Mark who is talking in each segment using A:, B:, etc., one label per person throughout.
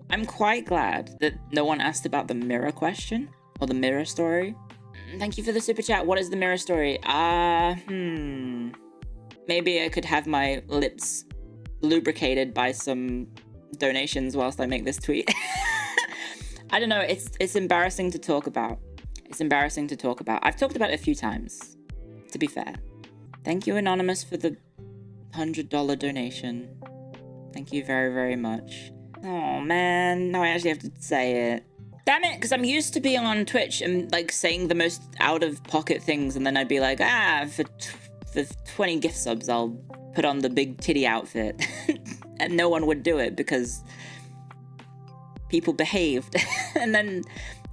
A: I'm quite glad that no one asked about the mirror question or the mirror story. Thank you for the super chat. What is the mirror story? Maybe I could have my lips lubricated by some donations whilst I make this tweet. I don't know. It's embarrassing to talk about. It's embarrassing to talk about. I've talked about it a few times, to be fair. Thank you, Anonymous, for the $100 donation. Thank you very, very much. Oh, man. Now I actually have to say it. Damn it, because I'm used to being on Twitch and, like, saying the most out-of-pocket things, and then I'd be like, for 20 gift subs, I'll put on the big titty outfit. And no one would do it because people behaved. And then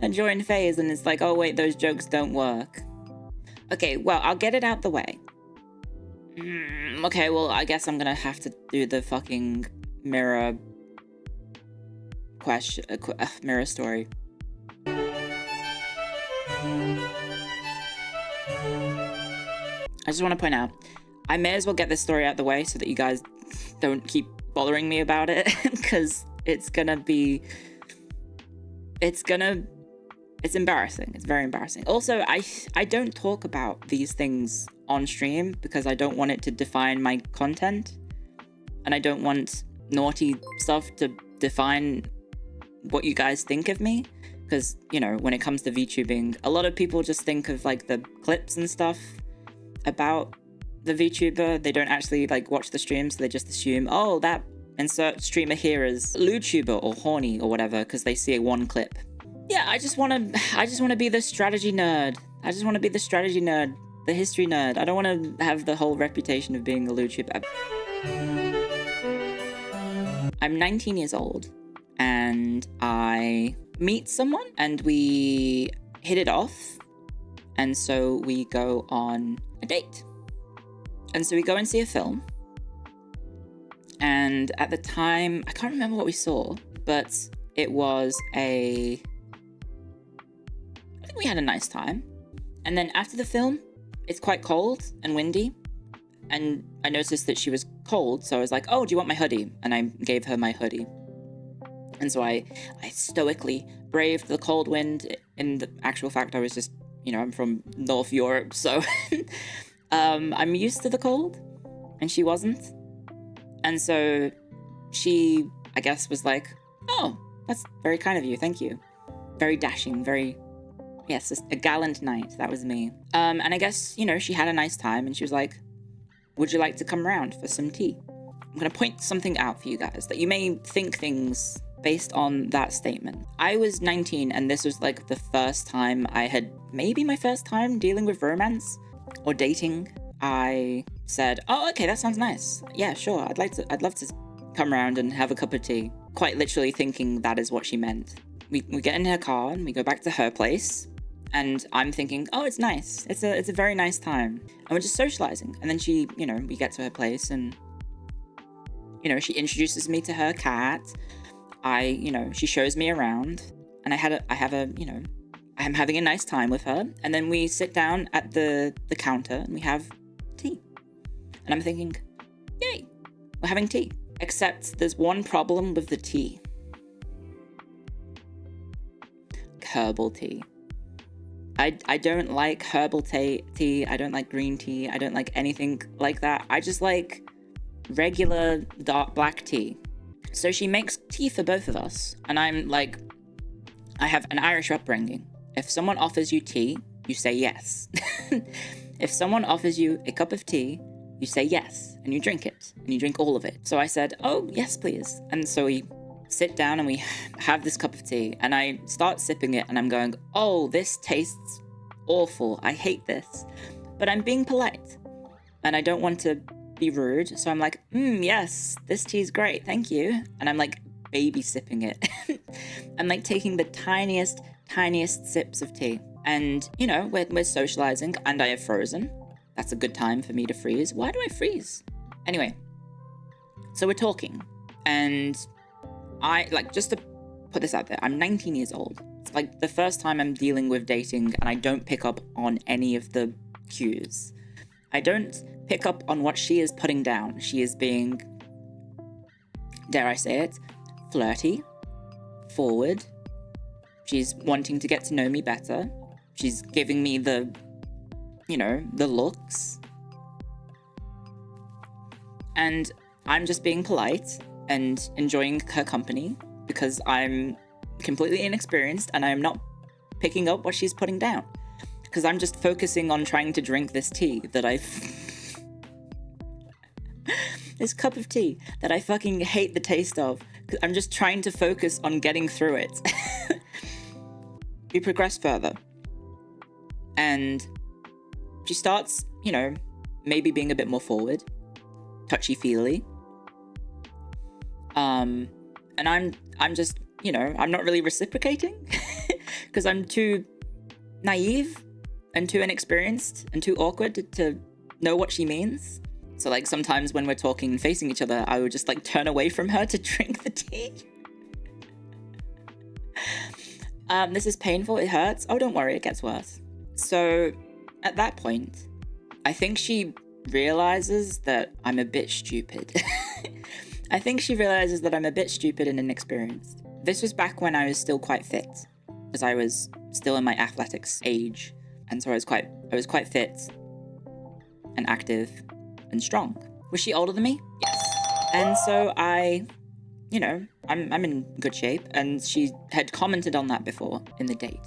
A: I joined Phase, and it's like, oh, wait, those jokes don't work. Okay, well, I'll get it out the way. Okay, well, I guess I'm gonna have to do the fucking mirror question, mirror story. I just want to point out, I may as well get this story out the way so that you guys don't keep bothering me about it, because it's embarrassing. It's very embarrassing. Also, I don't talk about these things on stream because I don't want it to define my content, and I don't want naughty stuff to define what you guys think of me, because, you know, when it comes to VTubing, a lot of people just think of, like, the clips and stuff about the VTuber. They don't actually, like, watch the stream, so they just assume, oh, that insert streamer here is lewdtuber or horny or whatever, because they see one clip. Yeah, I just want to be the strategy nerd. I just want to be the strategy nerd, the history nerd. I don't want to have the whole reputation of being a lewdtuber. I'm 19 years old, and I meet someone, and we hit it off, and so we go on a date. And so we go and see a film, and at the time, I can't remember what we saw, but it was I think we had a nice time. And then after the film, it's quite cold and windy, and I noticed that she was cold, so I was like, oh, do you want my hoodie? And I gave her my hoodie. And so I stoically braved the cold wind. In the actual fact, I was just, you know, I'm from North Europe, so I'm used to the cold, and she wasn't. And so she, I guess, was like, oh, that's very kind of you, thank you. Very dashing, yes, a gallant knight, that was me. And I guess, you know, she had a nice time, and she was like, would you like to come around for some tea? I'm gonna point something out for you guys, that you may think things based on that statement. I was 19, and this was like the first time maybe my first time dealing with romance or dating. I said, oh, okay, that sounds nice. Yeah, sure, I'd love to come around and have a cup of tea. Quite literally thinking that is what she meant. We get in her car, and we go back to her place, and I'm thinking, oh, it's nice. It's a very nice time. And we're just socializing. And then she, you know, we get to her place, and, you know, she introduces me to her cat. She shows me around, and I'm having a nice time with her. And then we sit down at the counter, and we have tea. And I'm thinking, yay, we're having tea. Except there's one problem with the tea. Herbal tea. I don't like herbal tea. I don't like green tea. I don't like anything like that. I just like regular dark black tea. So she makes tea for both of us. And I'm like, I have an Irish upbringing. If someone offers you tea, you say yes. If someone offers you a cup of tea, you say yes, and you drink it, and you drink all of it. So I said, oh, yes, please. And so we sit down and we have this cup of tea, and I start sipping it, and I'm going, oh, this tastes awful. I hate this. But I'm being polite, and I don't want to be rude. So I'm like, yes, this tea's great. Thank you. And I'm like baby sipping it. I'm like taking the tiniest sips of tea. And, you know, we're socializing, and I have frozen. That's a good time for me to freeze. Why do I freeze? Anyway, so we're talking, and I, like, just to put this out there, I'm 19 years old. It's like the first time I'm dealing with dating, and I don't pick up on any of the cues. I don't pick up on what she is putting down. She is being, dare I say it, flirty. forward. She's wanting to get to know me better. She's giving me the looks. And I'm just being polite and enjoying her company because I'm completely inexperienced and I'm not picking up what she's putting down. Because I'm just focusing on trying to drink this tea that this cup of tea that I fucking hate the taste of. I'm just trying to focus on getting through it. We progress further. And she starts, maybe being a bit more forward, touchy-feely. And I'm just, I'm not really reciprocating because I'm too naive and too inexperienced and too awkward to know what she means. So like sometimes when we're talking and facing each other, I would just like turn away from her to drink the tea. This is painful, it hurts. Oh, don't worry, it gets worse. So at that point, I think she realizes that I'm a bit stupid. I think she realizes that I'm a bit stupid and inexperienced. This was back when I was still quite fit, because I was still in my athletics age. And so I was quite fit and active and strong. Was she older than me? Yes. And so I'm in good shape, and she had commented on that before in the date.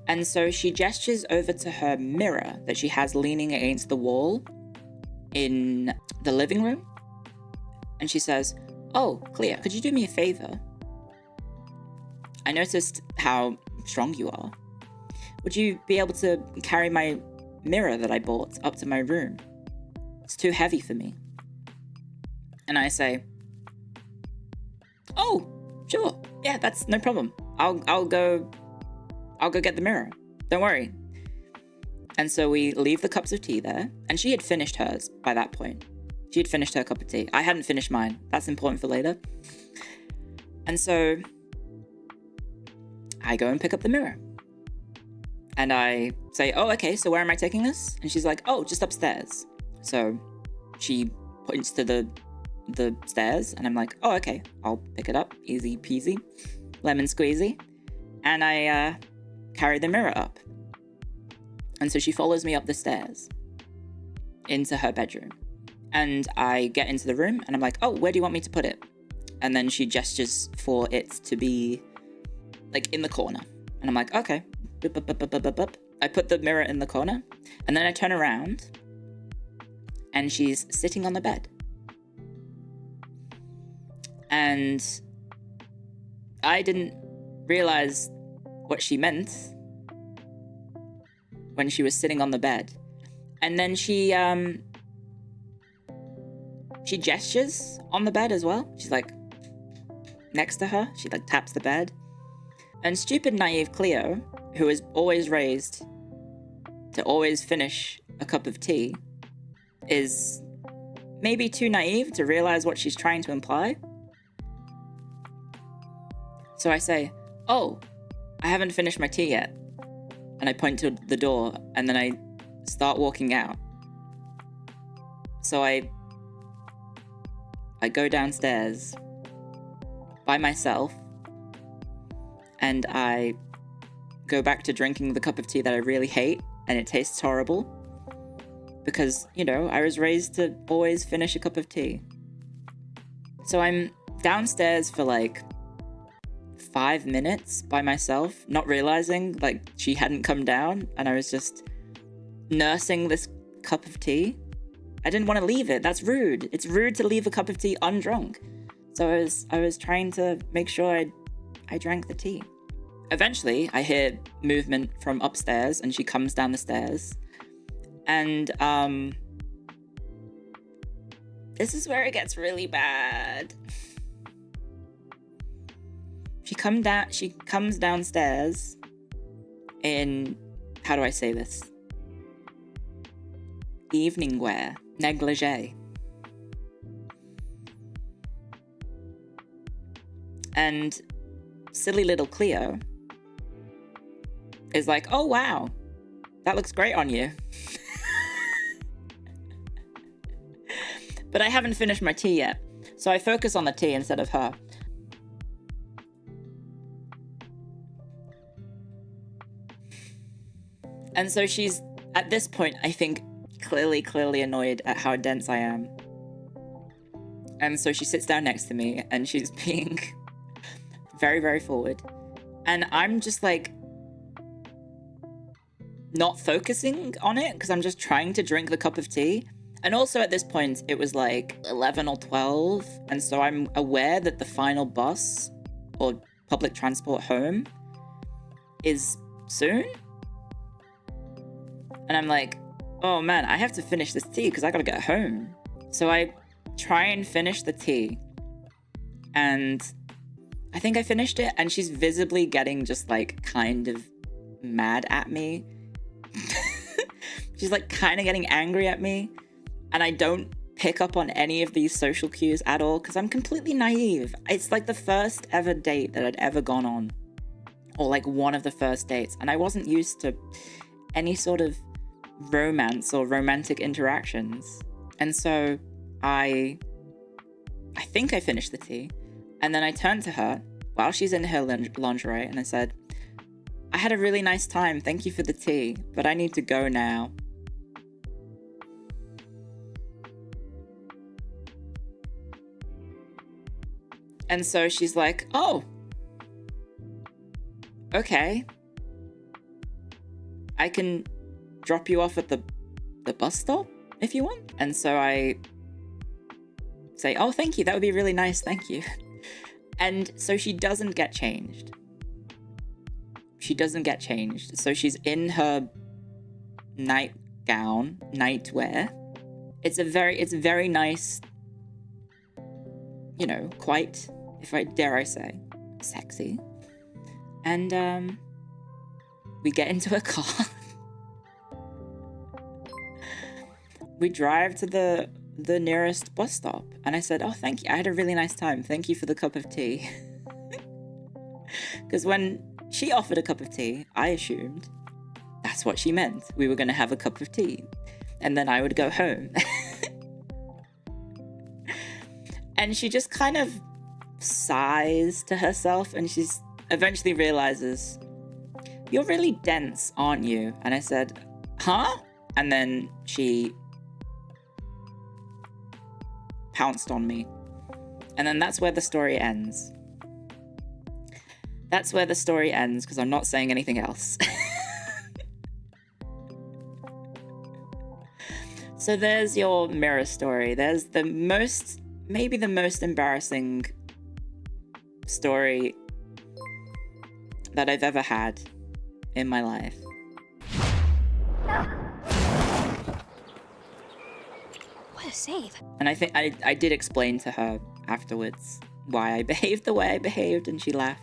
A: And so she gestures over to her mirror that she has leaning against the wall in the living room. And she says, "Oh, Clio, could you do me a favor? I noticed how strong you are. Would you be able to carry my mirror that I bought up to my room? It's too heavy for me." And I say, "Oh, sure. Yeah, that's no problem. I'll go get the mirror. Don't worry." And so we leave the cups of tea there, and she had finished hers by that point. She had finished her cup of tea. I hadn't finished mine. That's important for later. And so I go and pick up the mirror. And I say, "Oh, okay, so where am I taking this?" And she's like, "Oh, just upstairs." So she points to the stairs, and I'm like, "Oh, okay, I'll pick it up. Easy peasy, lemon squeezy." And I carry the mirror up. And so she follows me up the stairs into her bedroom. And I get into the room, and I'm like, "Oh, where do you want me to put it?" And then she gestures for it to be like in the corner. And I'm like, "Okay." I put the mirror in the corner, and then I turn around, and she's sitting on the bed. And I didn't realize what she meant when she was sitting on the bed. And then she gestures on the bed as well. She's like next to her. She like taps the bed. And stupid naive Clio, who is always raised to always finish a cup of tea, is maybe too naive to realize what she's trying to imply. So I say, "Oh, I haven't finished my tea yet." And I point to the door, and then I start walking out. So I go downstairs by myself, and I go back to drinking the cup of tea that I really hate, and it tastes horrible. Because, I was raised to always finish a cup of tea. So I'm downstairs for like 5 minutes by myself, not realizing like she hadn't come down, and I was just nursing this cup of tea. I didn't want to leave it. That's rude. It's rude to leave a cup of tea undrunk. So I was trying to make sure I drank the tea. Eventually, I hear movement from upstairs, and she comes down the stairs. And this is where it gets really bad. She comes downstairs in, how do I say this? Evening wear, negligee. And silly little Clio is like, "Oh, wow, that looks great on you." But I haven't finished my tea yet, so I focus on the tea instead of her. And so she's, at this point, I think, clearly annoyed at how dense I am. And so she sits down next to me and she's being very forward. And I'm just like not focusing on it because I'm just trying to drink the cup of tea. And also at this point, it was like 11 or 12. And so I'm aware that the final bus or public transport home is soon. And I'm like, oh man, I have to finish this tea because I gotta get home. So I try and finish the tea. And I think I finished it. And she's visibly getting just like kind of mad at me. She's like kind of getting angry at me. And I don't pick up on any of these social cues at all because I'm completely naive. It's like the first ever date that I'd ever gone on. Or like one of the first dates. And I wasn't used to any sort of romance or romantic interactions. And so I think I finished the tea. And then I turned to her while she's in her lingerie and I said, I had a really nice time. Thank you for the tea, but I need to go now. And so she's like, oh, okay. I can drop you off at the bus stop if you want. And so I say, oh, thank you. That would be really nice. Thank you. And so she doesn't get changed. She doesn't get changed. So she's in her nightgown, nightwear. It's very nice, you know, quite, if I dare I say, sexy. And we get into a car. We drive to the nearest bus stop. And I said, oh, thank you. I had a really nice time. Thank you for the cup of tea. Because when she offered a cup of tea, I assumed that's what she meant. We were going to have a cup of tea. And then I would go home. And she just kind of sighs to herself. And she eventually realizes, you're really dense, aren't you? And I said, huh? And then she pounced on me. And then that's where the story ends. That's where the story ends, because I'm not saying anything else. So there's your mirror story. There's maybe the most embarrassing story that I've ever had in my life.
B: What a save.
A: And I think I did explain to her afterwards why I behaved the way I behaved, and she laughed.